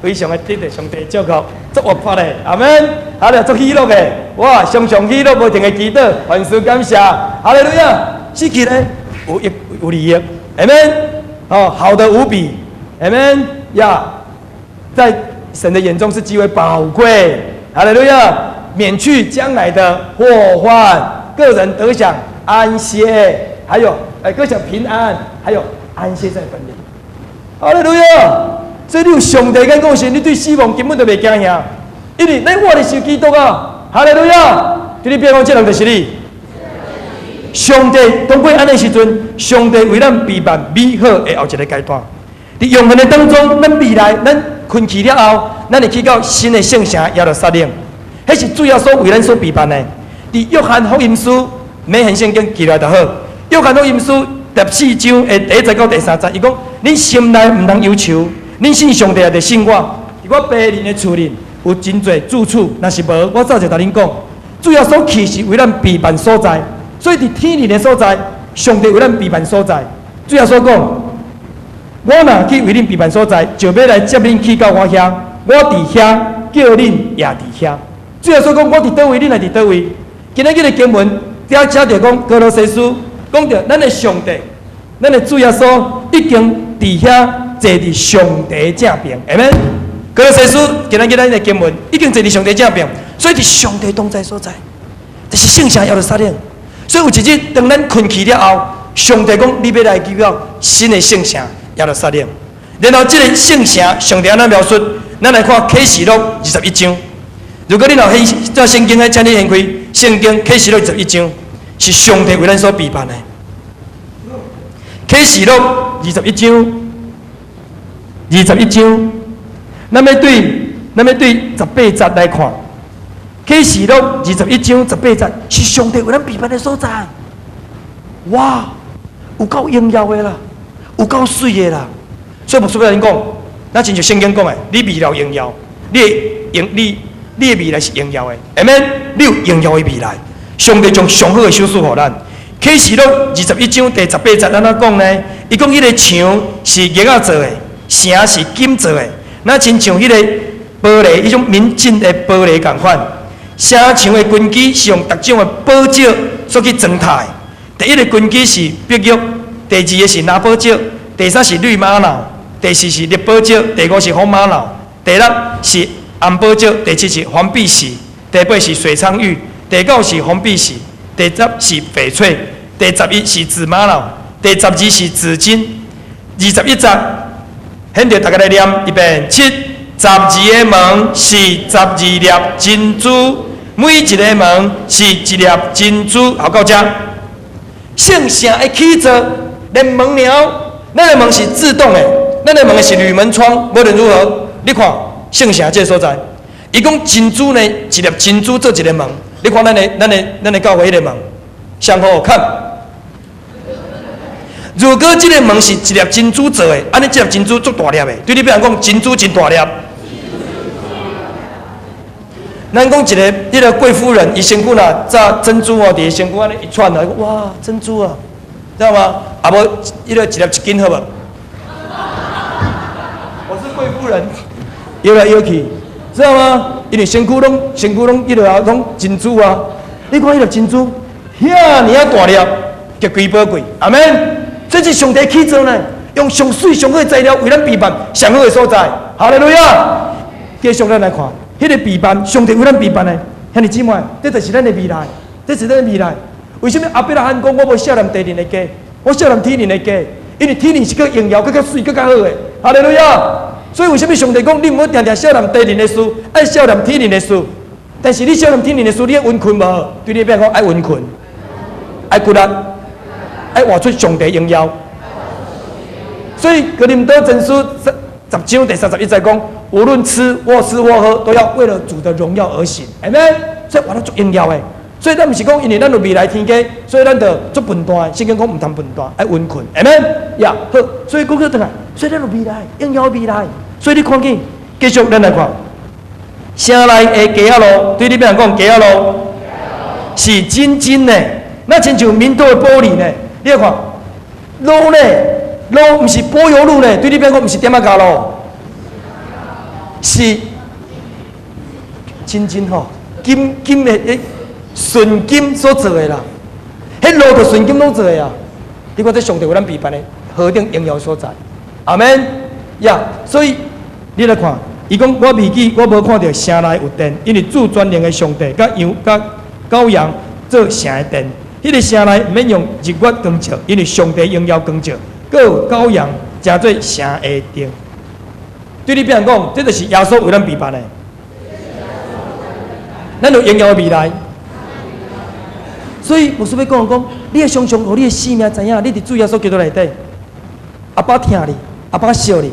非常的得到上帝祝福，足活泼的，阿们，哈利足喜乐的，哇，常常喜乐无停的祈祷，万事感谢，哈利路亚。死去呢有利益，阿们，哦，好的无比，阿们呀，在神的眼中是极为宝贵，哈利路亚，免去将来的祸患，个人得享安歇，还有各讲平安，还有安歇在分离。哈利路亚！所以你有上帝跟讲时，你对死亡根本就袂惊吓，因为咱活的是基督啊！哈利路亚！对你别讲，这人就是你。上帝当过安尼时阵，上帝为咱备办美好的后一个阶段。在永恒的当中，咱未来咱困去了后，咱会去到新的圣城耶路撒冷，迄是主要所为咱所备办的。在约翰福音书每篇圣经记来就好。约翰福音书14章的第1节到第3节，伊讲：恁心内毋通忧愁，恁信上帝也得信我。伫我爸恁的厝里有真侪住处，若是无，我早就甲恁讲。主要所去是为咱备办所在，所以伫天里的所在，上帝为咱备办所在。主要所讲。我若去为恁备办所在，就要来接恁去到我遐。我伫遐，叫恁也伫遐。主要所讲，我伫倒位，恁也伫倒位。今仔日的经文，遮写着讲，哥罗西书讲着咱的上帝，咱的主要所已经伫遐坐伫上帝正边，下面哥罗西书今仔日咱的经文已经坐伫上帝正边，所以伫上帝同在所在，就是圣城耶路撒冷。所以有一日，当咱困去了后，上帝讲，你要来去到新的圣城。耶路撒冷，然后这个圣城，上帝安怎描述？咱来看启示录21章。如果你有这圣经的，请你掀开圣经启示录21章，是上帝为咱所备办的。启示录21章，咱要对18节来看。启示录21章18节是上帝为咱备办的所在。哇，有够荣耀的啦！有够水的啦，所以牧师要恁讲，咱亲像圣经讲的，你未来荣耀，你的未来是荣耀的，下面你有荣耀的未来。上帝将上好的赏赐予咱。启示录21章第18节，咱怎讲呢？伊讲迄个墙是银仔做的，城是金做的，那亲像迄个玻璃，迄种明镜的玻璃共款。城墙的根基是用各种的宝石所去装塔的。第一个根基是碧玉。第二个是拿宝石，第三是绿玛瑙，第四是绿宝石，第五是红玛瑙，第六是红宝石，第七是黄碧玺，第八是水苍玉，第九是红碧玺，第十是翡翠，第11是紫玛瑙，第12是紫金。21节，现着大家来念一遍：12个门是12粒珍珠，每一个门是一粒珍珠。好，到这。圣城的起造。连门鸟，咱的门是自动的，咱的门是铝门窗。无论如何，你看圣城这个所在，伊讲珍珠呢，一粒珍珠做一个门。你看咱的教会迄个门，相好看。如果这个门是一粒珍珠做的，安尼这粒珍珠足大粒的，对你别人讲珍珠真大粒。咱讲迄个贵夫人，伊身躯啦，炸珍珠哦，伫身躯安尼一串啊，哇，珍珠啊！知道吗？啊无，一粒1斤好无？我是贵妇人，摇来摇去，知道吗？因为身躯拢一路啊，拢珍珠啊。你看迄粒珍珠，遐尔啊大粒，极贵宝贵。阿门。这是上帝起造呢，用上水上好的材料为咱备办上好的所在。哈利路亚！继续咱来看，迄个备办，上帝为咱备办的，兄弟姊妹，这就是咱的未来，这是咱的未来。为什么阿伯拉罕讲我无少年地灵的家，我少年天灵的家？因为天灵是较荣耀、较水、较好的。哈利路亚！所以为什么上帝讲你唔好定定少年地灵的事，爱少年天灵的事？但是你少年天灵的事，你爱温困无？对你变讲爱温困，爱骨力，爱活出上帝荣耀。所以哥林多前书10章第31节讲，无论吃或喝，都要为了主的荣耀而行。阿门。所以活得足荣耀的。所以咱不是讲因为咱有未来天家，所以咱就足笨蛋。圣经讲唔通笨蛋，爱温困，阿门呀。好，所以讲起倒来，所以咱有未来，荣耀未来。所以你看见，继续咱来看，城内的街仔路，对你别人讲街仔路是真金的，那亲像明道的玻璃呢。你来看路呢，路唔是柏油路呢，对你别人讲唔是点啊架路，是真金吼，金的。纯金所做的啦，迄路就纯金拢做的啊！你看这上帝为咱备办的何等荣耀所在，阿门呀！所以你来看，伊讲我未记，我无看到城内有殿，因为主专灵的上帝甲羊甲羔羊做城的殿，迄个城内毋免用日月光照，因为上帝荣耀光照，佮有羔羊加做城的灯。对你别人讲，这就是耶稣为咱备办的，咱有荣耀的未来。所以牧师要讲，你的常常互你的性命知影，你伫主耶稣基督内底，阿爸疼你，阿爸惜你。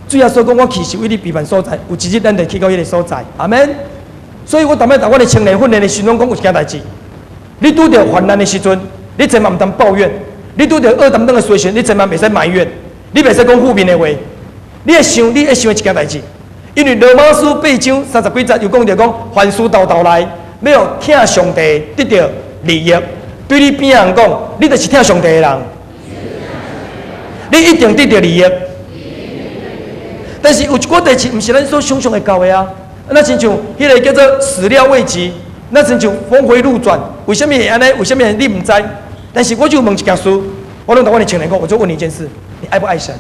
主耶稣讲，我其实为你备办所在，有一日咱得去到迄个所在，阿免。所以我逐摆甲我的青年训练的时阵讲有一件代志，你拄着患难的时阵，你千万毋通抱怨；你拄着恶担当的事情，你千万袂使埋怨，你袂使讲负面的话。你会想的一件代志，因为罗马书8章30几节又讲着讲，凡事到头来，要听上帝得到利益。对你边人讲，你就是听上帝的人，你一定得到利益。但是有一寡代志，毋是咱所想象会到的啊。那亲像迄个叫做始料未及，那亲像峰回路转。为什么会安尼？为什么你唔知？但是我就问一件事，我拢同我的青年讲，我就问你一件事：你爱不爱神？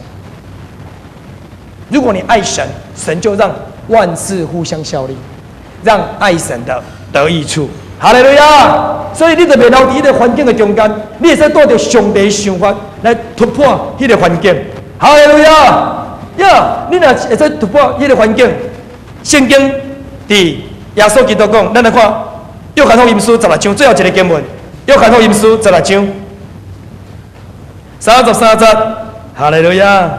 如果你爱神，神就让万事互相效力，让爱神的得益处。哈利路亚！所以你就袂留伫迄个环境的中间，你会使带着上帝的想法来突破迄个环境。哈利路亚！你若会使突破迄个环境，圣经伫耶稣基督讲，咱来看约翰福音书16章最后一个经文，约翰福音书16章33节。哈利路亚！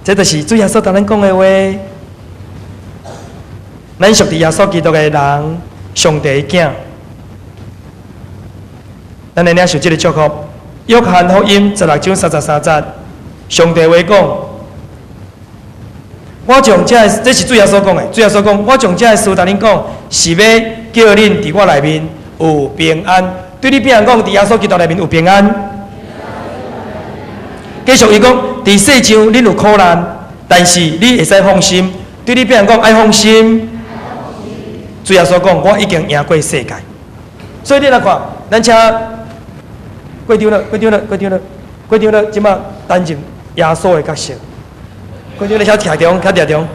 这就是主耶稣同咱讲的话。咱属伫耶稣基督的人，上帝的囝。咱来领受这个祝福。约翰福音16章33节，上帝话讲：我将这是主耶稣讲的。主耶稣讲：我将这个事同恁讲，是要叫恁伫我内面有平安。对你边人讲，伫耶稣基督内面有平安。继续伊讲，伫世上恁有苦难，但是你会使放心。对你边人讲，爱放心。主耶稣讲，我已经赢过世界。所以你来看，咱请过场了，即马担任耶稣的角色。过场了，遐徛中。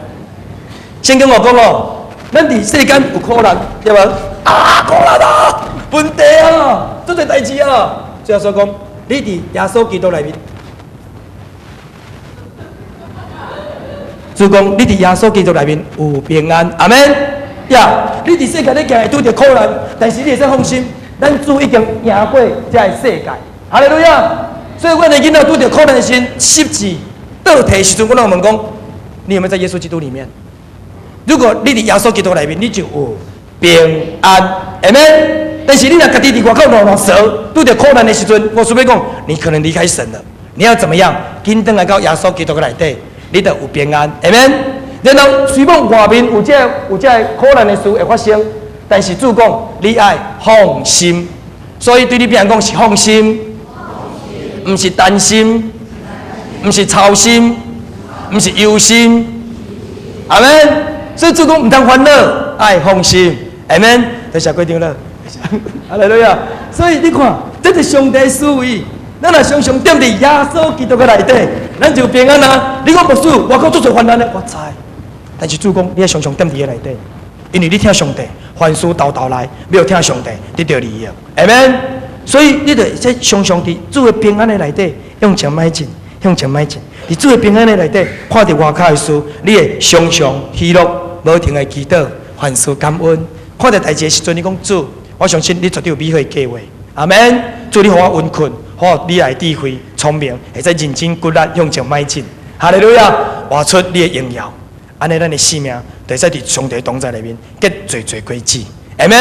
先跟我讲哦，咱伫世间有苦难，对无？苦难啊，问题啊，做侪代志啊。主耶稣讲，你伫耶稣基督内面。主讲，你伫耶稣基督内面有平安，阿门。你伫世界你行会拄着苦难，但是你会使放心，咱主已经赢过这个世界。哈利路亚！所以阮的囡仔拄着苦难时，失志倒退的时阵，我拢问讲，你有没有在耶稣基督里面？如果你伫耶稣基督内面，你就有平安，阿门。但是你若家己伫外口乱蛇，拄着苦难的时阵，我顺便讲，你可能离开神了。你要怎么样？紧转来到耶稣基督内底，你就有平安，阿门。然后虽然外面有这苦难的事会发生，但是主讲你爱放心，所以对你别人讲是放心，不是担心，不是操心，不是忧心，阿门。所以主讲唔通烦恼，爱放心，阿门。就下规定了，哈利路亚。所以你看，这是上帝思维。咱若常常踮伫耶稣基督的内底，咱就平安啊！你讲牧师，我讲做最烦难的，我知。但是主讲，你要常常踮伫个内底，因为你听上帝，凡事到头来，要听上帝得到利益，阿门。所以你得在常常伫主的平安的内底，向前迈进，向前迈进。伫主的平安的内底，看到外口的事，你会常常喜乐，无停的祈祷，凡事感恩。看到代志的时阵，你讲主，我相信你绝对有美好的计划，阿门。主，你互我温困，互我你来智慧、聪明，会使认真骨力向前迈进。哈利路亚，活出你的荣耀。安尼，咱的性命就会使伫上帝同在里面结最最果子。阿门。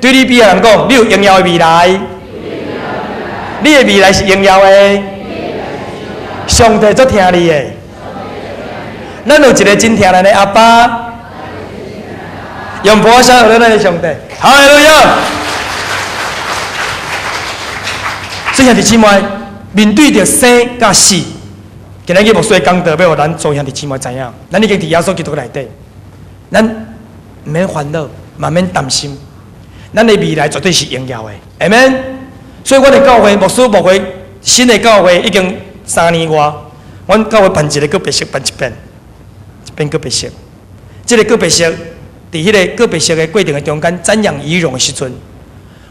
对你比人讲，你有荣耀的未来，你的未来是荣耀的。上帝足听你的。咱有一个真疼咱的阿爸，用菩萨学咱的上帝。哈利路亚。所以兄弟姊妹，面对着生甲死。今日牧师讲道，要互咱做兄弟姊妹知影，咱已经伫耶稣基督内底，咱唔免烦恼，嘛免担心，咱的未来绝对是荣耀的，阿门。所以，阮的教会牧师牧会新的教会已经3年外，阮教会办一个个别式，办一遍个别式。这个个别式，伫迄个个别式的过程的中间，瞻仰仪容的时阵，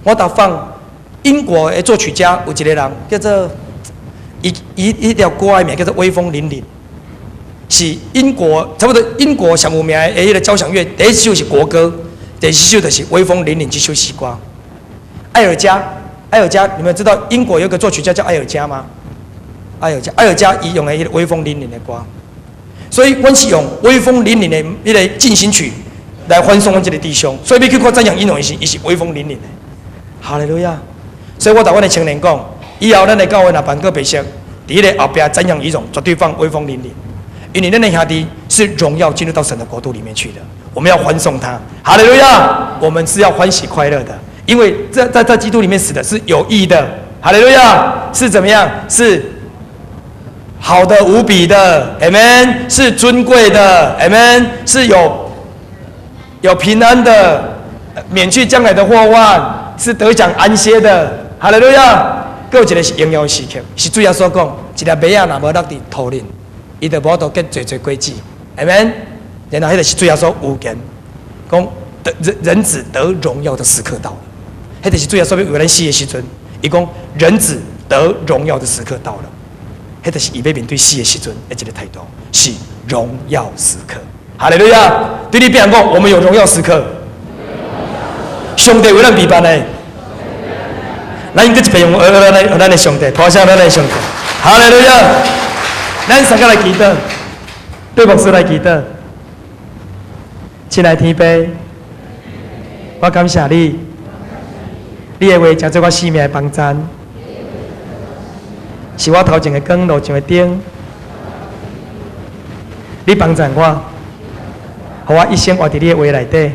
我答放英国的作曲家有一个人叫做一条歌的名叫做《威风凛凛》，是英国差不多英国上有名的迄个交响乐，第一首是国歌，第二首就是《威风凛凛》这首诗歌。艾尔加，你们知道英国有个作曲家叫艾尔加吗？艾尔加伊用的迄个《威风凛凛》的歌，所以阮是用《威风凛凛》的迄个进行曲来欢送阮这个弟兄。所以你去看赞扬音乐，伊是威风凛凛的。哈利路亚！所以我甲阮的青年讲，以后咱的教会若办个白色，伫迄个后壁赞扬仪容绝对放威风凛凛，因为咱的兄弟是荣耀进入到神的国度里面去的，我们要欢送他。哈利路亚！我们是要欢喜快乐的，因为在基督里面死的是有益的。哈利路亚！是怎么样？是好的无比的 ，Amen， 是尊贵的 ，Amen， 是有平安的，免去将来的祸患，是得享安歇的。哈利路亚！还有一个是荣耀的时刻，是主耶稣讲，一粒麦仔若无落伫土里，伊就无度结侪果子 ，Amen。然后迄个是主耶稣预言，讲人子得荣耀的时刻到了。迄个是主耶稣要为咱死的时阵，伊讲人子得荣耀的时刻到了。迄就是伊要面对死的时阵的一个态度，是荣耀时刻。哈利路亚！对你别人讲，我们有荣耀时刻，上帝为咱备办的。咱应该一边用咱的上帝，抛下咱的上帝。哈利路亚！咱三个来祈祷，对牧师来祈祷。亲爱的天父，我感谢你，你的话成做我生命的帮站。是我头前的光，路上的灯。你帮助我，互我一生活在你的话内底，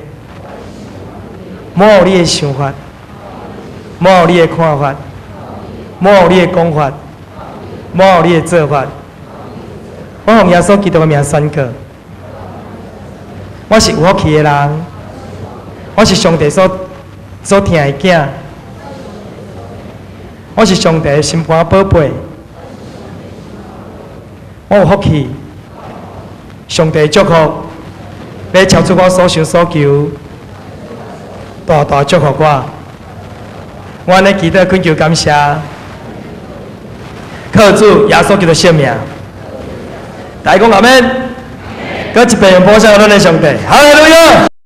冇有你的想法，冇有你的看法，冇有你的讲法，冇有你的做法。我奉耶稣基督的名宣告，我是有福气的人，我是上帝所疼的囝，我是上帝的心肝宝贝。我有福气，上帝祝福，要超出我所想所求，大大祝福我。我安尼祈祷恳求感谢，靠主耶稣基督圣名，大家讲阿们，搁一遍用播上咱的上帝，哈利路亚。